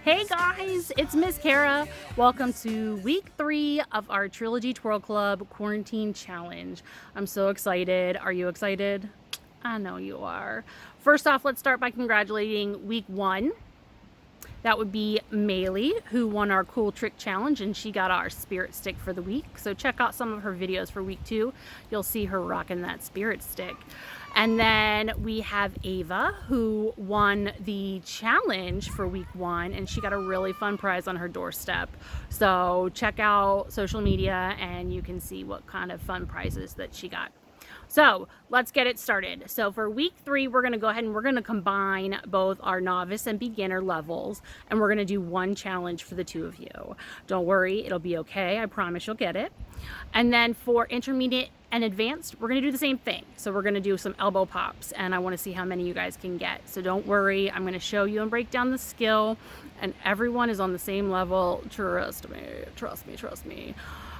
Hey guys, it's Miss Kara. Welcome to week 3 of our Trilogy Twirl Club Quarantine Challenge. I'm so excited. Are you excited? I know you are. First off, let's start by congratulating week 1. That would be Maylee, who won our cool trick challenge, and she got our spirit stick for the week. So check out some of her videos for week 2. You'll see her rocking that spirit stick. And then we have Ava, who won the challenge for week 1, and she got a really fun prize on her doorstep. So check out social media and you can see what kind of fun prizes that she got. So let's get it started. So for week 3, we're going to go ahead and we're going to combine both our novice and beginner levels, and we're going to do one challenge for the two of you. Don't worry, it'll be okay. I promise you'll get it. And then for intermediate and advanced, we're going to do the same thing. So we're going to do some elbow pops, and I want to see how many you guys can get. So don't worry, I'm going to show you and break down the skill, and everyone is on the same level. Trust me, trust me, trust me.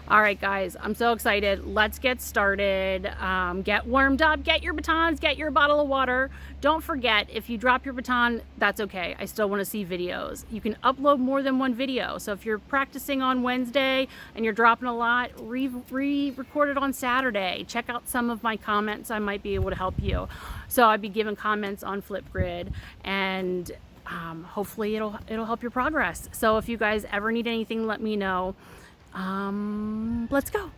All right, guys, I'm so excited. Let's get started. Get warmed up, get your batons, get your bottle of water. Don't forget, if you drop your baton, that's okay. I still want to see videos. You can upload more than one video. So if you're practicing on Wednesday and you're dropping a lot, re-record it on Saturday. Check out some of my comments. I might be able to help you. So I'd be giving comments on Flipgrid, and hopefully it'll help your progress. So if you guys ever need anything, let me know. Let's go.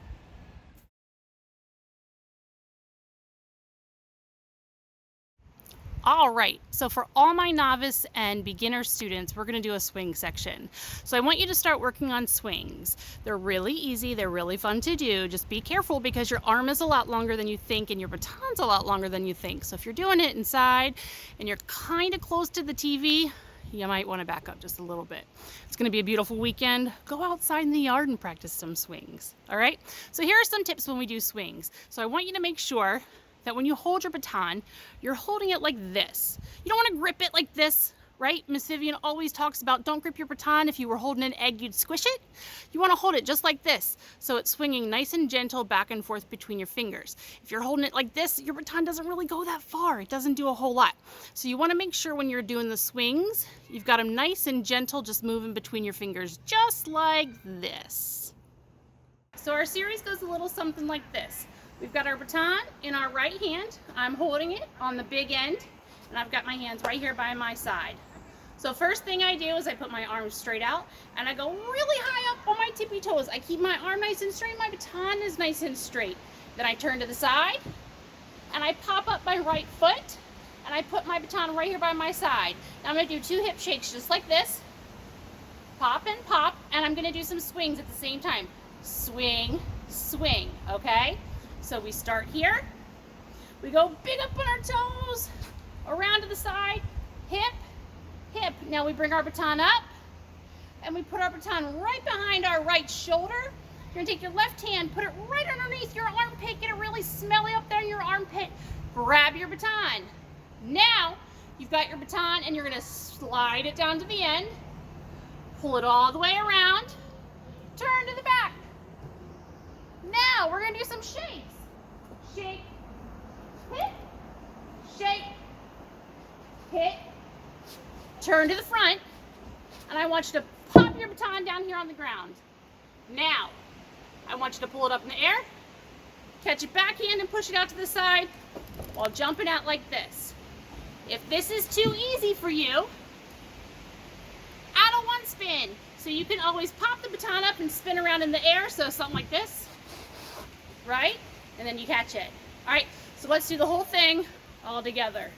All right, so for all my novice and beginner students, we're going to do a swing section. So I want you to start working on swings. They're really easy, they're really fun to do. Just be careful because your arm is a lot longer than you think and your baton's a lot longer than you think. So if you're doing it inside and you're kind of close to the TV, you might want to back up just a little bit. It's going to be a beautiful weekend. Go outside in the yard and practice some swings. All right, so here are some tips when we do swings. So I want you to make sure that when you hold your baton, you're holding it like this. You don't want to grip it like this, right? Miss Vivian always talks about don't grip your baton. If you were holding an egg, you'd squish it. You want to hold it just like this. So it's swinging nice and gentle back and forth between your fingers. If you're holding it like this, your baton doesn't really go that far. It doesn't do a whole lot. So you want to make sure when you're doing the swings, you've got them nice and gentle, just moving between your fingers, just like this. So our series goes a little something like this. We've got our baton in our right hand. I'm holding it on the big end, and I've got my hands right here by my side. So first thing I do is I put my arms straight out, and I go really high up on my tippy toes. I keep my arm nice and straight, my baton is nice and straight. Then I turn to the side, and I pop up my right foot, and I put my baton right here by my side. Now I'm gonna do 2 hip shakes just like this. Pop and pop, and I'm gonna do some swings at the same time. Swing, swing, okay? So we start here, we go big up on our toes, around to the side, hip, hip. Now we bring our baton up, and we put our baton right behind our right shoulder. You're gonna take your left hand, put it right underneath your armpit, get it really smelly up there in your armpit, grab your baton. Now, you've got your baton, and you're gonna slide it down to the end, pull it all the way around, turn to the back. Now, we're gonna do some shakes. Shake, hit, shake, hit, turn to the front, and I want you to pop your baton down here on the ground. Now, I want you to pull it up in the air, catch it backhand and push it out to the side while jumping out like this. If this is too easy for you, add a 1 spin. So you can always pop the baton up and spin around in the air, so something like this, right? And then you catch it. All right, so let's do the whole thing all together.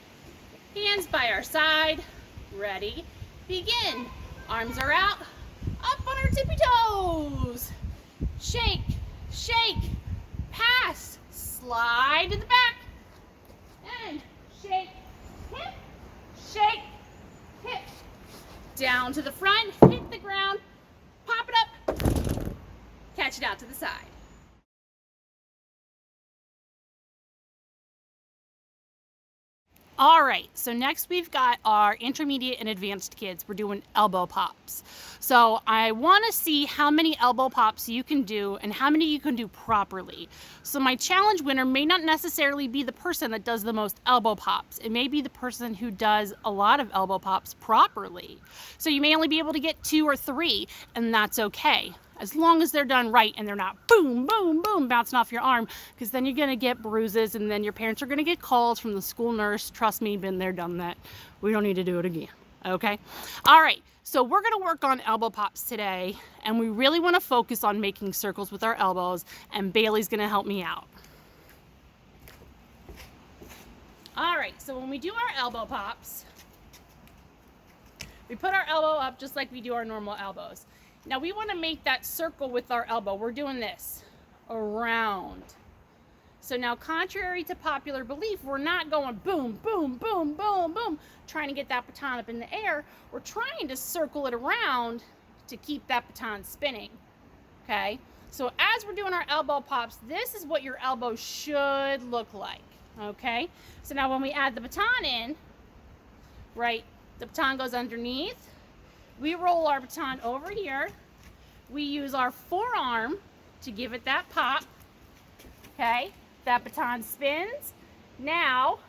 Hands by our side, ready, begin. Arms are out, up on our tippy toes. Shake, shake, pass, slide to the back, and shake, hip, shake, hip. Down to the front, hit the ground, pop it up, catch it out to the side. All right, so next we've got our intermediate and advanced kids. We're doing elbow pops. So I want to see how many elbow pops you can do and how many you can do properly. So my challenge winner may not necessarily be the person that does the most elbow pops. It may be the person who does a lot of elbow pops properly. So you may only be able to get 2 or 3, and that's okay, as long as they're done right and they're not boom, boom, boom, bouncing off your arm, because then you're gonna get bruises and then your parents are gonna get calls from the school nurse. Trust me, been there, done that. We don't need to do it again, okay? All right, so we're gonna work on elbow pops today, and we really wanna focus on making circles with our elbows, and Bailey's gonna help me out. All right, so when we do our elbow pops, we put our elbow up just like we do our normal elbows. Now we want to make that circle with our elbow. We're doing this around. So now, contrary to popular belief, we're not going boom, boom, boom, boom, boom, trying to get that baton up in the air. We're trying to circle it around to keep that baton spinning, okay? So as we're doing our elbow pops, this is what your elbow should look like, okay? So now when we add the baton in, right, the baton goes underneath. We roll our baton over here. We use our forearm to give it that pop, okay? That baton spins. Now,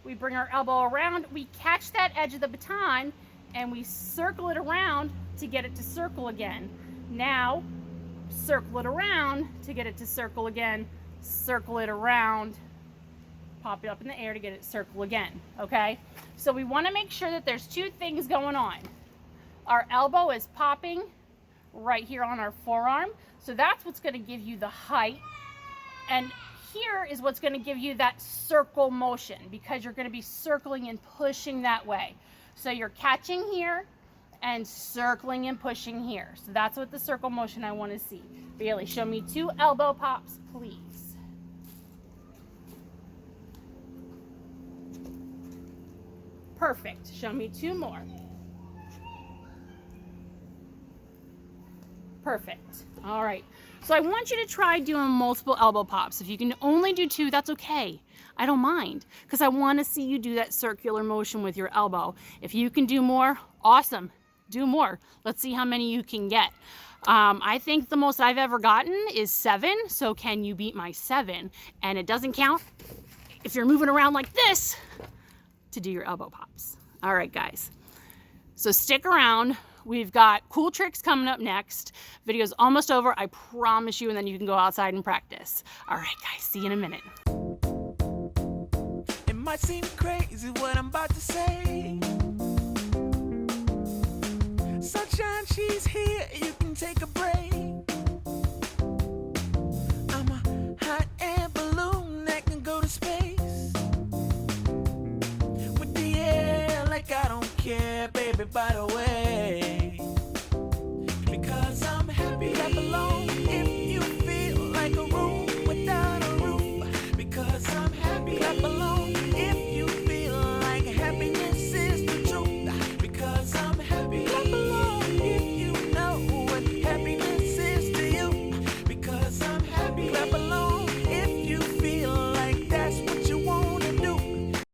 we bring our elbow around, we catch that edge of the baton, and we circle it around to get it to circle again. Now, circle it around to get it to circle again, circle it around, pop it up in the air to get it to circle again, okay? So we wanna make sure that there's 2 things going on. Our elbow is popping right here on our forearm. So that's what's going to give you the height. And here is what's going to give you that circle motion, because you're going to be circling and pushing that way. So you're catching here and circling and pushing here. So that's what the circle motion I want to see. Bailey, show me 2 elbow pops, please. Perfect. Show me 2 more. Perfect. All right. So I want you to try doing multiple elbow pops. If you can only do 2, that's okay. I don't mind, because I want to see you do that circular motion with your elbow. If you can do more, awesome. Do more. Let's see how many you can get. I think the most I've ever gotten is 7. So can you beat my 7? And it doesn't count if you're moving around like this to do your elbow pops. All right, guys. So stick around. We've got cool tricks coming up next. Video's almost over, I promise you, and then you can go outside and practice. All right, guys, see you in a minute. It might seem crazy what I'm about to say. Sunshine, she's here, you can take a break. I'm a hot air balloon that can go to space. With the air like I don't care, baby, by the way.